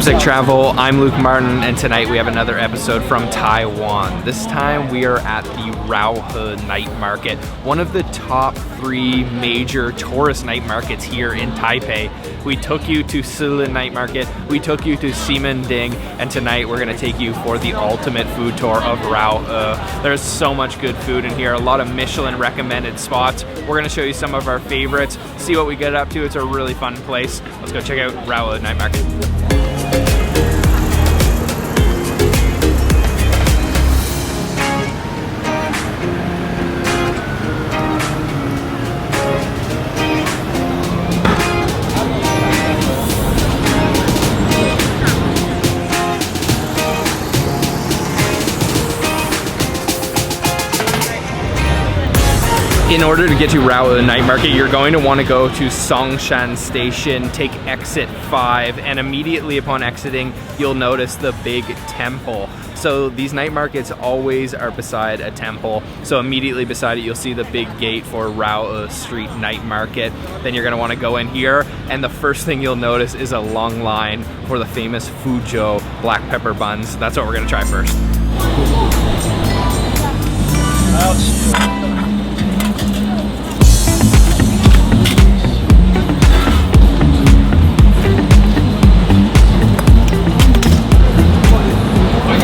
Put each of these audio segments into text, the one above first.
Safe Travel. I'm Luke Martin, and tonight we have another episode from Taiwan. This time we are at the Raohe Night Market, one of the top 3 major tourist night markets here in Taipei. We took you to Silin Night Market, we took you to Ximending, and tonight we're going to take you for the ultimate food tour of Raohe. There's so much good food in here, a lot of Michelin recommended spots. We're going to show you some of our favorites, see what we get up to. It's a really fun place. Let's go check out Raohe Night Market. In order to get to Raohe Night Market, you're going to want to go to Songshan Station, take exit 5, and immediately upon exiting, you'll notice the big temple. So these night markets always are beside a temple. So immediately beside it, you'll see the big gate for Raohe Street Night Market. Then you're gonna wanna go in here, and the first thing you'll notice is a long line for the famous Fuzhou black pepper buns. That's what we're gonna try first.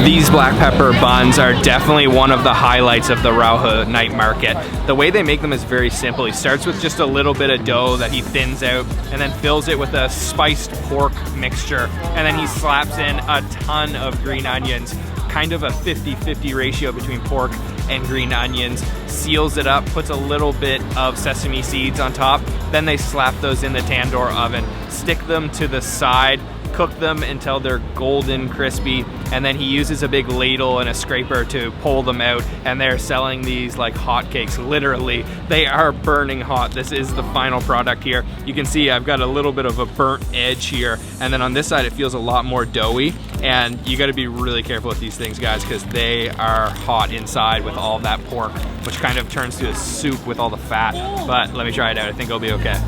These black pepper buns are definitely one of the highlights of the Raohe Night Market. The way they make them is very simple. He starts with just a little bit of dough that he thins out and then fills it with a spiced pork mixture. And then he slaps in a ton of green onions, kind of a 50-50 ratio between pork and green onions, seals it up, puts a little bit of sesame seeds on top. Then they slap those in the tandoor oven, stick them to the side, cook them until they're golden crispy, and then he uses a big ladle and a scraper to pull them out, and they're selling these like hotcakes. Literally, they are burning hot. This is the final product here. You can see I've got a little bit of a burnt edge here, and then on this side it feels a lot more doughy, and you got to be really careful with these things, guys, because they are hot inside with all that pork, which kind of turns to a soup with all the fat. But let me try it out. I think it'll be okay.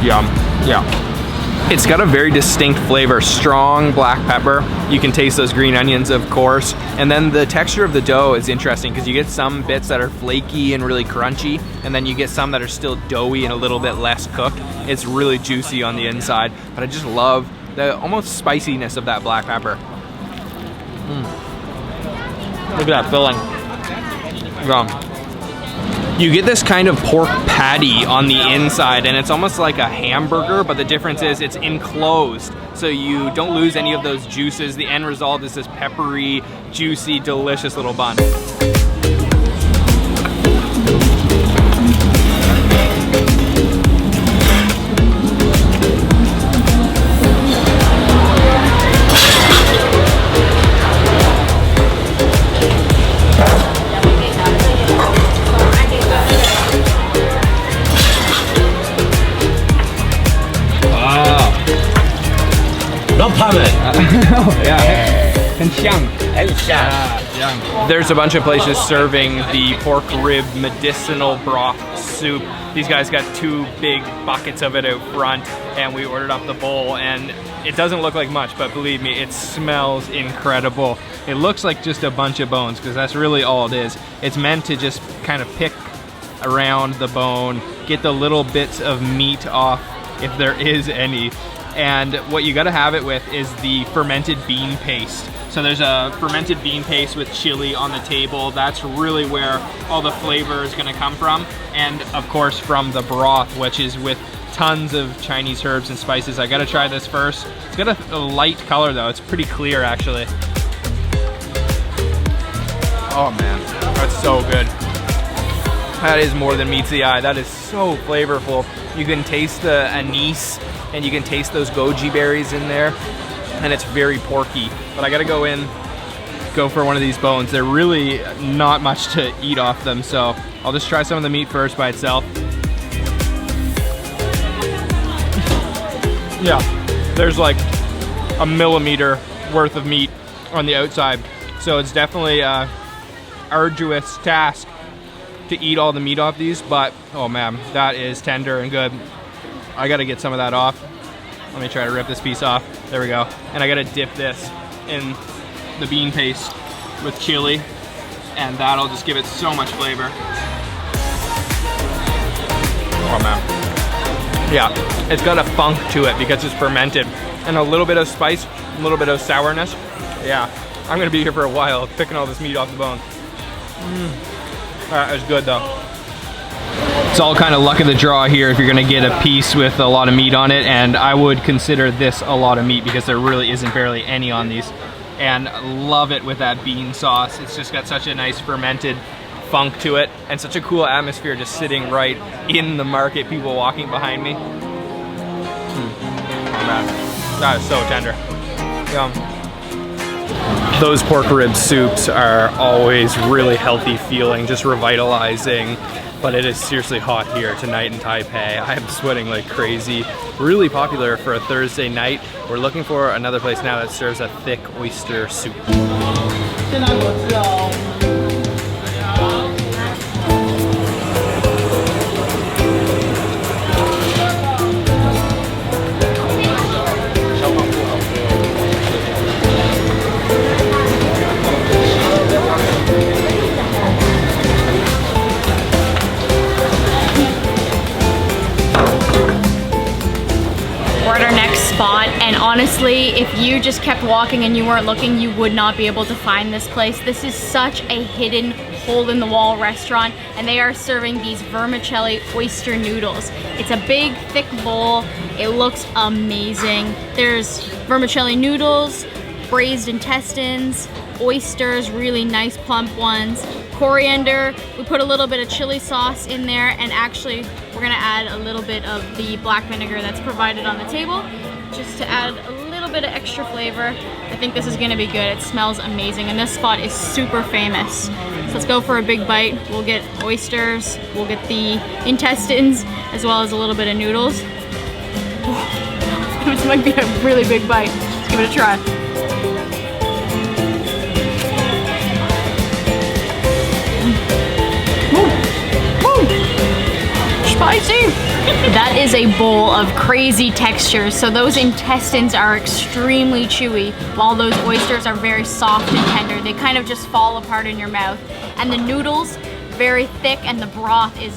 Yum. Yeah. It's got a very distinct flavor, strong black pepper. You can taste those green onions, of course. And then the texture of the dough is interesting because you get some bits that are flaky and really crunchy, and then you get some that are still doughy and a little bit less cooked. It's really juicy on the inside, but I just love the almost spiciness of that black pepper. Look at that filling. Yum. You get this kind of pork patty on the inside, and it's almost like a hamburger, but the difference is it's enclosed, so you don't lose any of those juices. The end result is this peppery, juicy, delicious little bun. There's a bunch of places serving the pork rib medicinal broth soup. These guys got 2 big buckets of it out front, and we ordered up the bowl, and it doesn't look like much, but believe me, it smells incredible. It looks like just a bunch of bones, because that's really all it is. It's meant to just kind of pick around the bone, get the little bits of meat off if there is any. And what you gotta have it with is the fermented bean paste. So there's a fermented bean paste with chili on the table. That's really where all the flavor is gonna come from. And of course from the broth, which is with tons of Chinese herbs and spices. I gotta try this first. It's got a light color though. It's pretty clear actually. Oh man, that's so good. That is more than meets the eye. That is so flavorful. You can taste the anise, and you can taste those goji berries in there, and it's very porky. But I gotta go for one of these bones. They're really not much to eat off them, so I'll just try some of the meat first by itself. Yeah, there's like a millimeter worth of meat on the outside, so it's definitely a arduous task to eat all the meat off these, but oh man, that is tender and good. I gotta get some of that off. Let me try to rip this piece off. There we go. And I gotta dip this in the bean paste with chili, and that'll just give it so much flavor. Oh man. Yeah, it's got a funk to it because it's fermented, and a little bit of spice, a little bit of sourness. Yeah, I'm gonna be here for a while picking all this meat off the bone. That is good though. It's all kind of luck of the draw here if you're gonna get a piece with a lot of meat on it, and I would consider this a lot of meat because there really isn't barely any on these. And love it with that bean sauce. It's just got such a nice fermented funk to it, and such a cool atmosphere just sitting right in the market, people walking behind me. Oh man, that is so tender. Yum. Those pork rib soups are always really healthy feeling, just revitalizing, but it is seriously hot here tonight in Taipei. I am sweating like crazy. Really popular for a Thursday night. We're looking for another place now that serves a thick oyster soup. Spot, and honestly, if you just kept walking and you weren't looking, you would not be able to find this place. This is such a hidden hole-in-the-wall restaurant, and they are serving these vermicelli oyster noodles. It's a big, thick bowl. It looks amazing. There's vermicelli noodles, braised intestines, oysters, really nice plump ones, coriander. We put a little bit of chili sauce in there, and actually we're gonna add a little bit of the black vinegar that's provided on the table, just to add a little bit of extra flavor. I think this is gonna be good. It smells amazing, and this spot is super famous. So let's go for a big bite. We'll get oysters, we'll get the intestines, as well as a little bit of noodles. This might be a really big bite. Let's give it a try. Spicy! That is a bowl of crazy textures. So those intestines are extremely chewy, while those oysters are very soft and tender. They kind of just fall apart in your mouth. And the noodles, very thick, and the broth is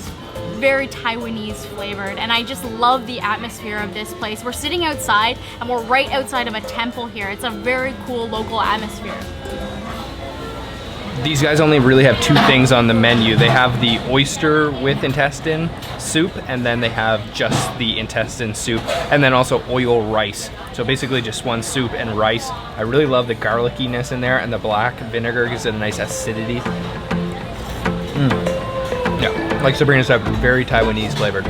very Taiwanese flavored. And I just love the atmosphere of this place. We're sitting outside, and we're right outside of a temple here. It's a very cool local atmosphere. These guys only really have two things on the menu. They have the oyster with intestine soup, and then they have just the intestine soup, and then also oil rice. So basically just one soup and rice. I really love the garlickiness in there, and the black vinegar gives it a nice acidity. Yeah, like Sabrina said, very Taiwanese flavored.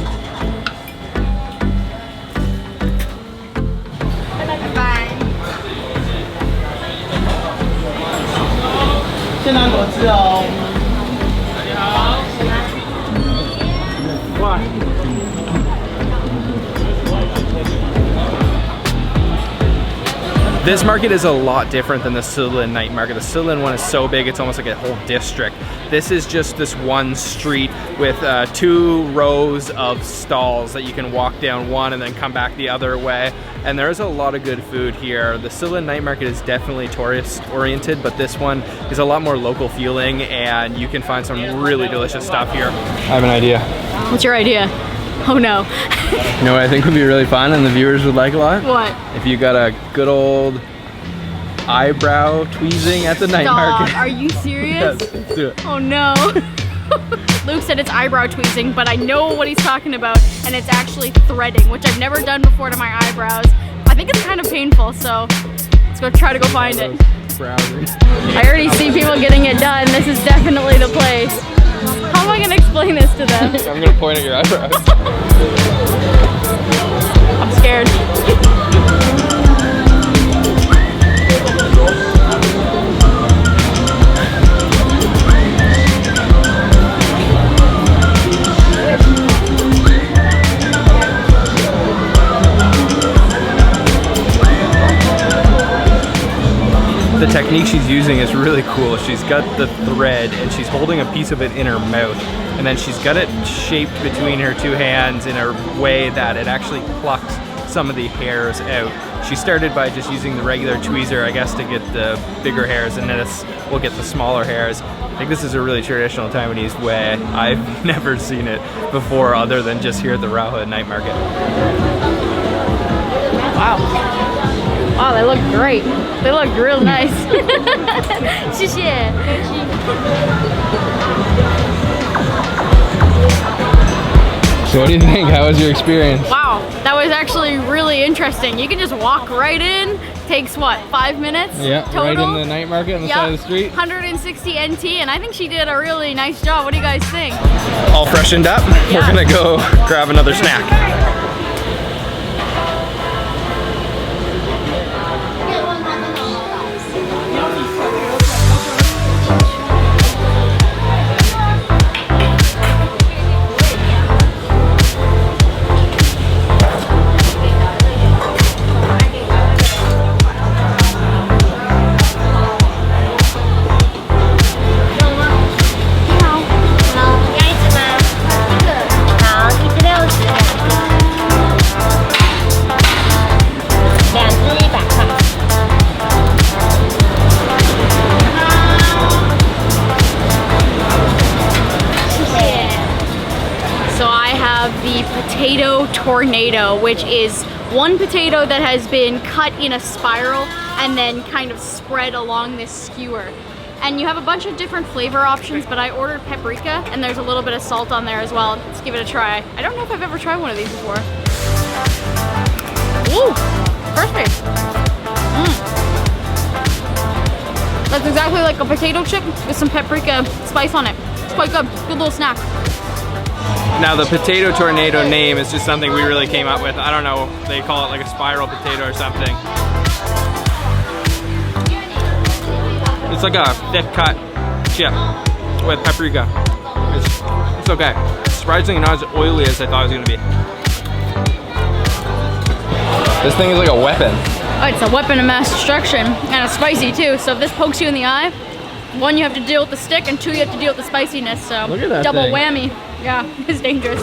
This market is a lot different than the Silin Night Market. The Silin one is so big, it's almost like a whole district. This is just this one street with 2 rows of stalls that you can walk down one and then come back the other way. And there's a lot of good food here. The Silin Night Market is definitely tourist oriented, but this one is a lot more local feeling, and you can find some really delicious stuff here. I have an idea. What's your idea? Oh no. You know what I think would be really fun and the viewers would like a lot? What? If you got a good old eyebrow tweezing at the night market. Are you serious? Yes, let's do it. Oh no. Luke said it's eyebrow tweezing, but I know what he's talking about, and it's actually threading, which I've never done before to my eyebrows. I think it's kind of painful, so let's go try to go find it. I already see people getting it done. This is definitely the place. How am I going to explain this to them? I'm going to point at your eyebrows. I'm scared. The technique she's using is really cool. She's got the thread and she's holding a piece of it in her mouth, and then she's got it shaped between her two hands in a way that it actually plucks some of the hairs out. She started by just using the regular tweezer, I guess, to get the bigger hairs, and then we'll get the smaller hairs. I think this is a really traditional Taiwanese way. I've never seen it before other than just here at the Raohe Night Market. Wow. Wow, they look great. They look real nice. 谢谢. So what do you think? How was your experience? Wow, that was actually really interesting. You can just walk right in. Takes what, 5 minutes? Yeah, total? right in the night market on the side of the street. 160 NT, and I think she did a really nice job. What do you guys think? All freshened up. Yeah. We're gonna go grab another snack. Potato tornado, which is one potato that has been cut in a spiral and then kind of spread along this skewer. And you have a bunch of different flavor options, but I ordered paprika, and there's a little bit of salt on there as well. Let's give it a try. I don't know if I've ever tried one of these before. Ooh, perfect. That's exactly like a potato chip with some paprika spice on it. It's quite good. Good little snack. Now the potato tornado name is just something we really came up with. I don't know, they call it like a spiral potato or something. It's like a thick cut chip with paprika. It's okay. Surprisingly not as oily as I thought it was gonna be. This thing is like a weapon. Oh, it's a weapon of mass destruction, and it's spicy too. So if this pokes you in the eye, one, you have to deal with the stick, and two, you have to deal with the spiciness. So look at that double thing. Whammy. Yeah, it's dangerous.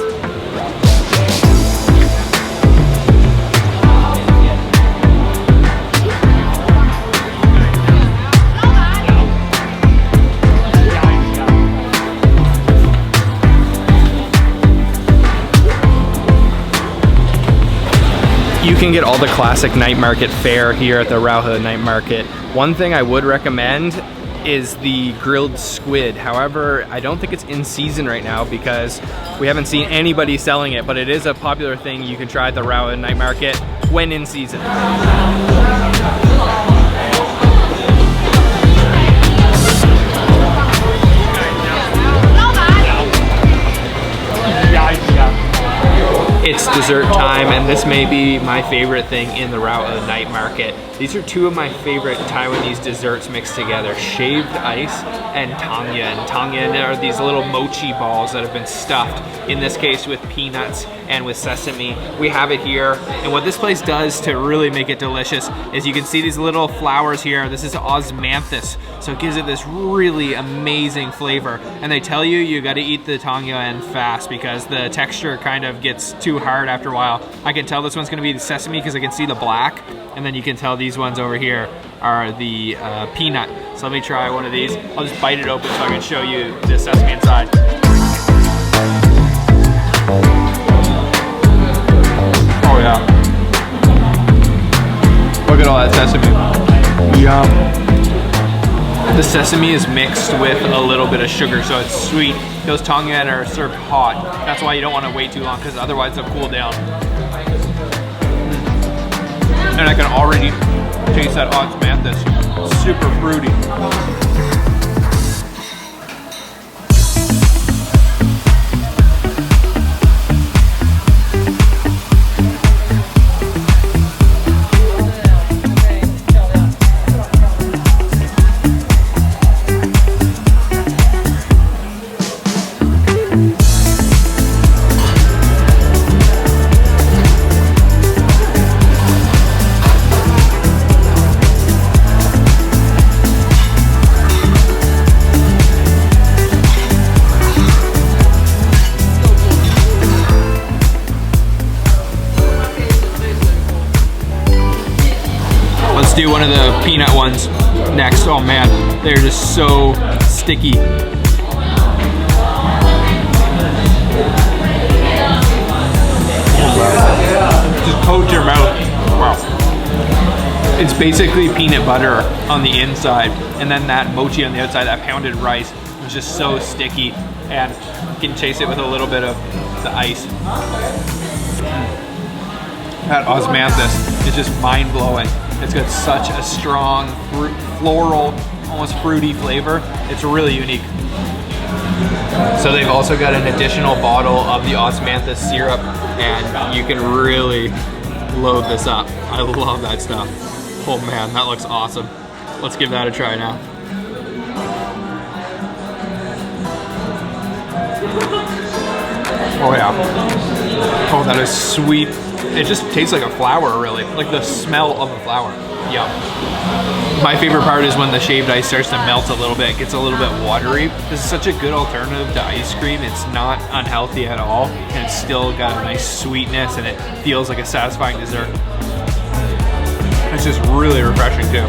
You can get all the classic night market fare here at the Raohe Night Market. One thing I would recommend is the grilled squid. However, I don't think it's in season right now because we haven't seen anybody selling it, but it is a popular thing you can try at the Raohe Night Market when in season. It's dessert time, and this may be my favorite thing in the Raohe Night Market. These are two of my favorite Taiwanese desserts mixed together, shaved ice and tang yuan. Tang yuan are these little mochi balls that have been stuffed, in this case with peanuts and with sesame. We have it here, and what this place does to really make it delicious is you can see these little flowers here. This is osmanthus, so it gives it this really amazing flavor. And they tell you you gotta eat the tang yuan fast because the texture kind of gets too hard after a while. I can tell this one's gonna be the sesame because I can see the black, and then you can tell these ones over here are the peanut. So let me try one of these. I'll just bite it open so I can show you the sesame inside. Oh yeah. Look at all that sesame. Yum. The sesame is mixed with a little bit of sugar, so it's sweet. Those tang yuan are served hot. That's why you don't want to wait too long, because otherwise they'll cool down. And I can already taste that osmanthus. Super fruity. Let's do one of the peanut ones next. Oh man, they're just so sticky. Just coat your mouth. Wow. It's basically peanut butter on the inside, and then that mochi on the outside, that pounded rice, is just so sticky, and you can chase it with a little bit of the ice. That osmanthus is just mind-blowing. It's got such a strong floral, almost fruity flavor. It's really unique. So they've also got an additional bottle of the osmanthus syrup, and you can really load this up. I love that stuff. Oh man, that looks awesome. Let's give that a try now. Oh yeah. Oh, that is sweet. It just tastes like a flower, really. Like the smell of a flower. Yum. My favorite part is when the shaved ice starts to melt a little bit. It gets a little bit watery. This is such a good alternative to ice cream. It's not unhealthy at all, and it's still got a nice sweetness, and it feels like a satisfying dessert. It's just really refreshing too.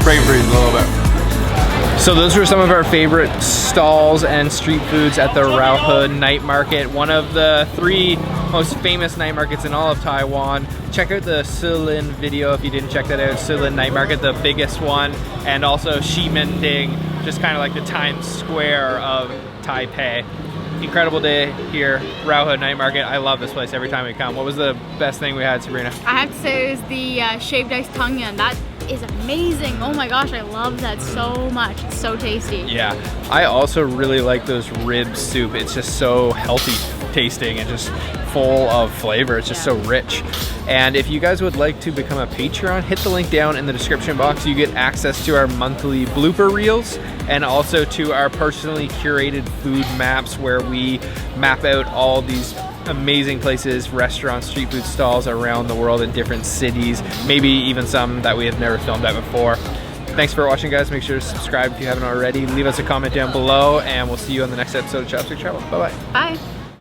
Brain freeze a little bit. So those were some of our favorite stalls and street foods at the Raohe Night Market, one of the 3 most famous night markets in all of Taiwan. Check out the Silin video if you didn't check that out. Silin Night Market, the biggest one, and also Ximending, just kind of like the Times Square of Taipei. Incredible day here, Raohe Night Market. I love this place every time we come. What was the best thing we had, Sabrina? I have to say it was the shaved ice tang yuan. That is amazing. Oh my gosh, I love that so much. It's so tasty. Yeah, I also really like those rib soup. It's just so healthy tasting and just full of flavor. It's just so rich. And if you guys would like to become a Patreon, hit the link down in the description box. You get access to our monthly blooper reels and also to our personally curated food maps where we map out all these amazing places, restaurants, street food stalls around the world in different cities, maybe even some that we have never filmed at before. Thanks for watching, guys. Make sure to subscribe if you haven't already. Leave us a comment down below, and we'll see you on the next episode of Chopstick Travel. Bye-bye. Bye.